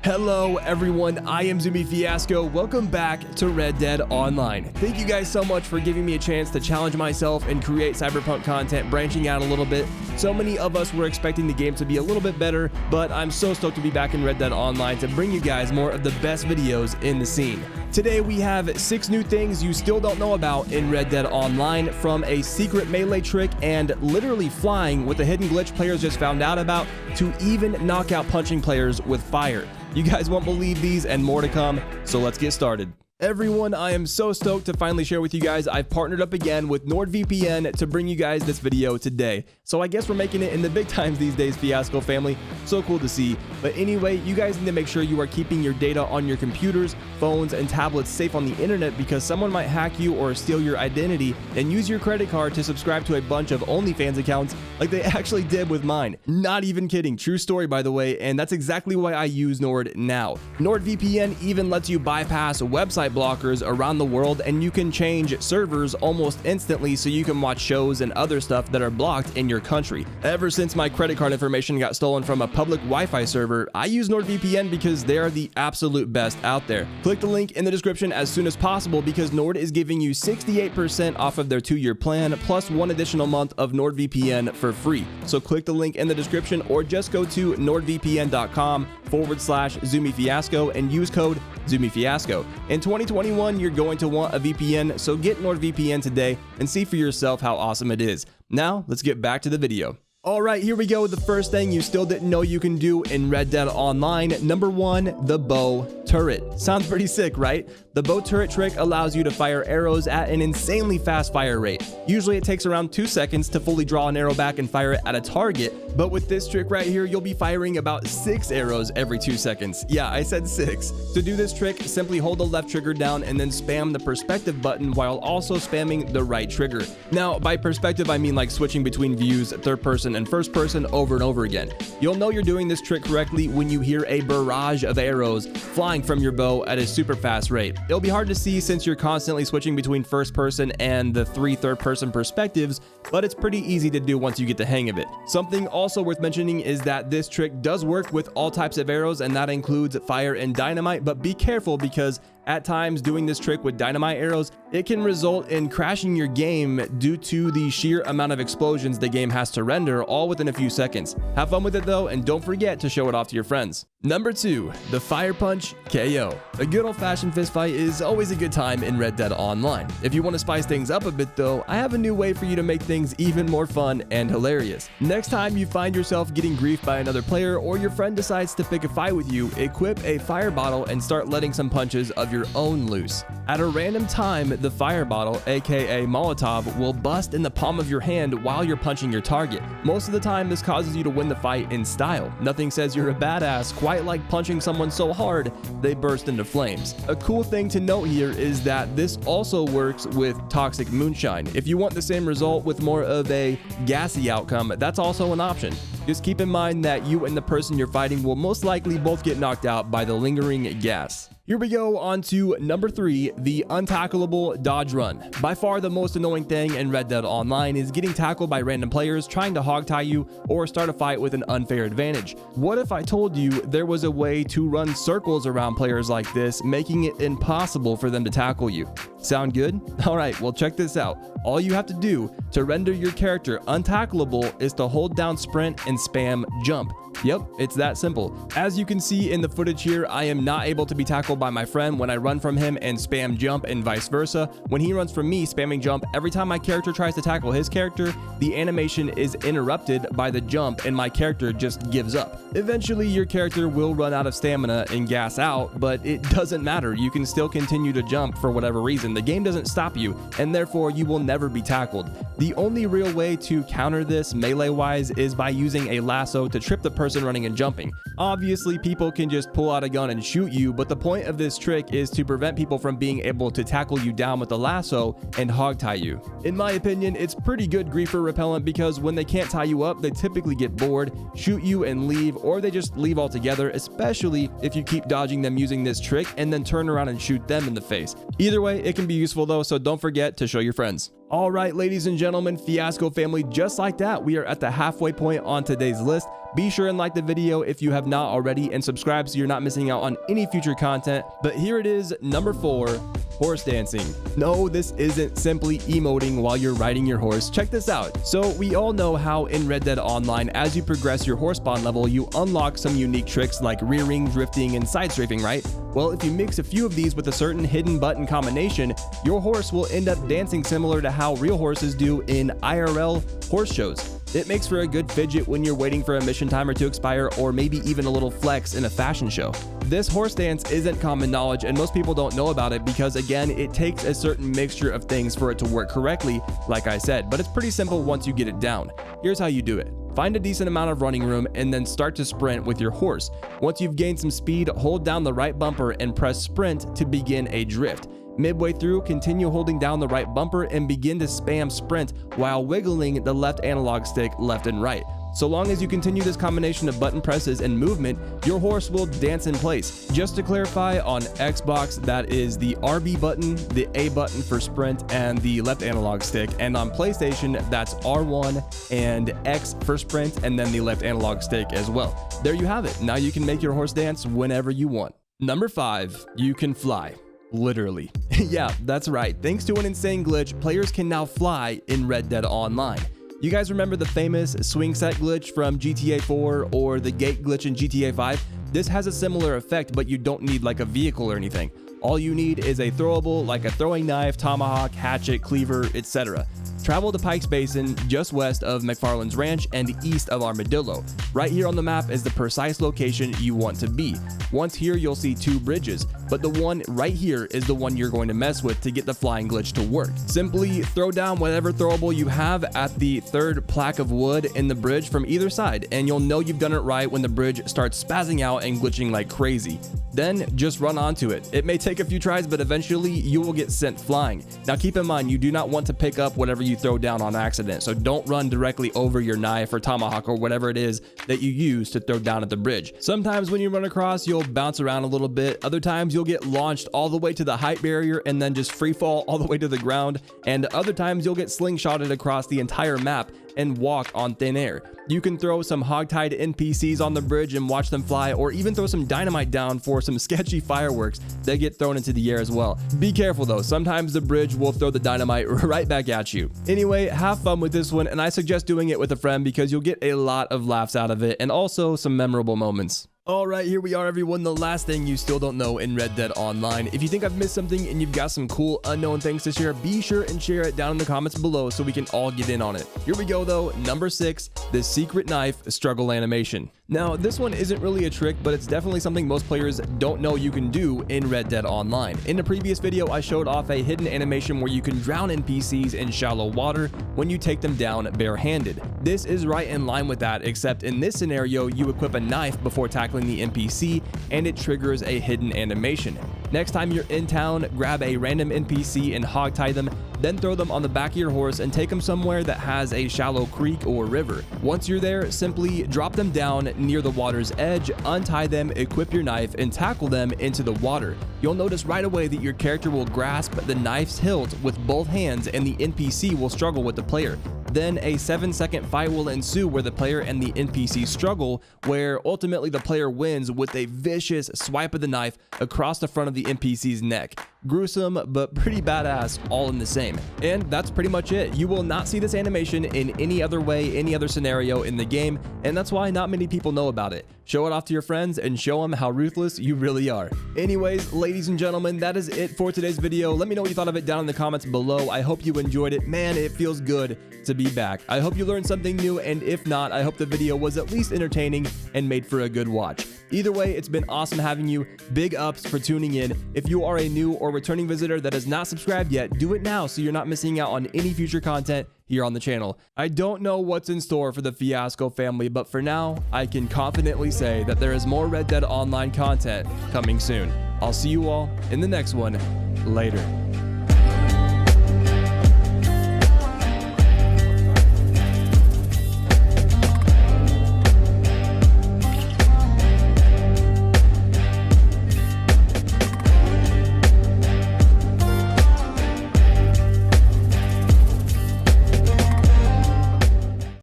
Hello everyone, I am Zumie Fiasco. Welcome back to Red Dead Online. Thank you guys so much for giving me a chance to challenge myself and create cyberpunk content, branching out a little bit. So many of us were expecting the game to be a little bit better, but I'm so stoked to be back in Red Dead Online to bring you guys more of the best videos in the scene. Today we have 6 new things you still don't know about in Red Dead Online, from a secret melee trick and literally flying with a hidden glitch players just found out about, to even knockout punching players with fire. You guys won't believe these and more to come, so let's get started. Everyone, I am so stoked to finally share with you guys. I've partnered up again with NordVPN to bring you guys this video today. So I guess we're making it in the big times these days, Fiasco family. So cool to see. But anyway, you guys need to make sure you are keeping your data on your computers, phones, and tablets safe on the internet, because someone might hack you or steal your identity and use your credit card to subscribe to a bunch of OnlyFans accounts like they actually did with mine. Not even kidding. True story, by the way, and that's exactly why I use Nord now. NordVPN even lets you bypass website blockers around the world, and you can change servers almost instantly so you can watch shows and other stuff that are blocked in your country. Ever since my credit card information got stolen from a public Wi-Fi server, I use NordVPN because they are the absolute best out there. Click the link in the description as soon as possible, because Nord is giving you 68% off of their 2-year plan plus 1 additional month of NordVPN for free. So click the link in the description or just go to nordvpn.com/Zumie Fiasco and use code Zumie Fiasco. In 2021, you're going to want a VPN, so get NordVPN today and see for yourself how awesome it is. Now, let's get back to the video. Alright, here we go with the first thing you still didn't know you can do in Red Dead Online. Number 1, the bow turret. Sounds pretty sick, right? The bow turret trick allows you to fire arrows at an insanely fast fire rate. Usually it takes around 2 seconds to fully draw an arrow back and fire it at a target, but with this trick right here, you'll be firing about 6 arrows every 2 seconds. Yeah, I said 6. To do this trick, simply hold the left trigger down and then spam the perspective button while also spamming the right trigger. Now, by perspective, I mean like switching between views, third person and first person over and over again. You'll know you're doing this trick correctly when you hear a barrage of arrows flying from your bow at a super fast rate. It'll be hard to see since you're constantly switching between first person and the 3 third person perspectives, but it's pretty easy to do once you get the hang of it. Something also worth mentioning is that this trick does work with all types of arrows, and that includes fire and dynamite, but be careful, because at times doing this trick with dynamite arrows, it can result in crashing your game due to the sheer amount of explosions the game has to render all within a few seconds. Have fun with it though, and don't forget to show it off to your friends. Number 2, the Fire Punch KO. A good old-fashioned fistfight is always a good time in Red Dead Online. If you want to spice things up a bit though, I have a new way for you to make things even more fun and hilarious. Next time you find yourself getting griefed by another player, or your friend decides to pick a fight with you, equip a fire bottle and start letting some punches of your own loose. At a random time, the fire bottle, aka Molotov, will bust in the palm of your hand while you're punching your target. Most of the time, this causes you to win the fight in style. Nothing says you're a badass quite like punching someone so hard they burst into flames. A cool thing to note here is that this also works with toxic moonshine. If you want the same result with more of a gassy outcome, that's also an option. Just keep in mind that you and the person you're fighting will most likely both get knocked out by the lingering gas. Here we go on to number 3, the Untacklable Dodge Run. By far the most annoying thing in Red Dead Online is getting tackled by random players trying to hogtie you or start a fight with an unfair advantage. What if I told you there was a way to run circles around players like this, making it impossible for them to tackle you? Sound good? Alright, well check this out. All you have to do to render your character untacklable is to hold down sprint and spam jump. Yep, it's that simple. As you can see in the footage here, I am not able to be tackled by my friend when I run from him and spam jump, and vice versa. When he runs from me spamming jump, every time my character tries to tackle his character, the animation is interrupted by the jump and my character just gives up. Eventually, your character will run out of stamina and gas out, but it doesn't matter. You can still continue to jump for whatever reason. The game doesn't stop you, and therefore you will never be tackled. The only real way to counter this melee-wise is by using a lasso to trip the person running and jumping. Obviously, people can just pull out a gun and shoot you, but the point of this trick is to prevent people from being able to tackle you down with the lasso and hogtie you. In my opinion, it's pretty good griefer repellent, because when they can't tie you up, they typically get bored, shoot you and leave, or they just leave altogether, especially if you keep dodging them using this trick and then turn around and shoot them in the face. Either way, it can be useful though, so don't forget to show your friends. All right, ladies and gentlemen, Fiasco family, just like that, we are at the halfway point on today's list. Be sure and like the video if you have not already, and subscribe so you're not missing out on any future content. But here it is, number 4, horse dancing. No, this isn't simply emoting while you're riding your horse. Check this out. So we all know how in Red Dead Online, as you progress your horse spawn level, you unlock some unique tricks like rearing, drifting, and side strafing, right? Well, if you mix a few of these with a certain hidden button combination, your horse will end up dancing similar to how real horses do in IRL horse shows. It makes for a good fidget when you're waiting for a mission timer to expire, or maybe even a little flex in a fashion show. This horse dance isn't common knowledge, and most people don't know about it because, again, it takes a certain mixture of things for it to work correctly, like I said, but it's pretty simple once you get it down. Here's how you do it. Find a decent amount of running room and then start to sprint with your horse. Once you've gained some speed, hold down the right bumper and press sprint to begin a drift. Midway through, continue holding down the right bumper and begin to spam sprint while wiggling the left analog stick left and right. So long as you continue this combination of button presses and movement, your horse will dance in place. Just to clarify, on Xbox, that is the RB button, the A button for sprint, and the left analog stick. And on PlayStation, that's R1 and X for sprint, and then the left analog stick as well. There you have it. Now you can make your horse dance whenever you want. Number 5, you can fly. Literally. Yeah, that's right. Thanks to an insane glitch, players can now fly in Red Dead Online. You guys remember the famous swing set glitch from GTA 4 or the gate glitch in GTA 5? This has a similar effect, but you don't need like a vehicle or anything. All you need is a throwable like a throwing knife, tomahawk, hatchet, cleaver, etc. Travel to Pikes Basin, just west of McFarland's Ranch and east of Armadillo. Right here on the map is the precise location you want to be. Once here, you'll see 2 bridges, but the one right here is the one you're going to mess with to get the flying glitch to work. Simply throw down whatever throwable you have at the 3rd plaque of wood in the bridge from either side, and you'll know you've done it right when the bridge starts spazzing out and glitching like crazy. Then just run onto it. It may take a few tries, but eventually you will get sent flying. Now keep in mind, you do not want to pick up whatever you throw down on accident, so don't run directly over your knife or tomahawk or whatever it is that you use to throw down at the bridge. Sometimes when you run across, you'll bounce around a little bit. Other times you'll get launched all the way to the height barrier and then just free fall all the way to the ground. And other times you'll get slingshotted across the entire map and walk on thin air. You can throw some hogtied NPCs on the bridge and watch them fly, or even throw some dynamite down for some sketchy fireworks that get thrown into the air as well. Be careful though, sometimes the bridge will throw the dynamite right back at you. Anyway, have fun with this one, and I suggest doing it with a friend because you'll get a lot of laughs out of it and also some memorable moments. Alright, here we are everyone, the last thing you still don't know in Red Dead Online. If you think I've missed something and you've got some cool unknown things to share, be sure and share it down in the comments below so we can all get in on it. Here we go though, number 6, the secret knife struggle animation. Now, this one isn't really a trick, but it's definitely something most players don't know you can do in Red Dead Online. In the previous video, I showed off a hidden animation where you can drown NPCs in shallow water when you take them down barehanded. This is right in line with that, except in this scenario, you equip a knife before tackling the NPC, and it triggers a hidden animation. Next time you're in town, grab a random NPC and hogtie them, then throw them on the back of your horse and take them somewhere that has a shallow creek or river. Once you're there, simply drop them down near the water's edge, untie them, equip your knife, and tackle them into the water. You'll notice right away that your character will grasp the knife's hilt with both hands and the NPC will struggle with the player. Then a 7-second fight will ensue where the player and the NPC struggle, where ultimately the player wins with a vicious swipe of the knife across the front of the NPC's neck. Gruesome, but pretty badass all in the same. And that's pretty much it. You will not see this animation in any other way, any other scenario in the game, and that's why not many people know about it. Show it off to your friends and show them how ruthless you really are. Anyways, ladies and gentlemen, that is it for today's video. Let me know what you thought of it down in the comments below. I hope you enjoyed it. Man, it feels good to be back. I hope you learned something new, and if not, I hope the video was at least entertaining and made for a good watch. Either way, it's been awesome having you. Big ups for tuning in. If you are a new or returning visitor that has not subscribed yet, do it now so you're not missing out on any future content here on the channel. I don't know what's in store for the Fiasco family, but for now, I can confidently say that there is more Red Dead Online content coming soon. I'll see you all in the next one. Later.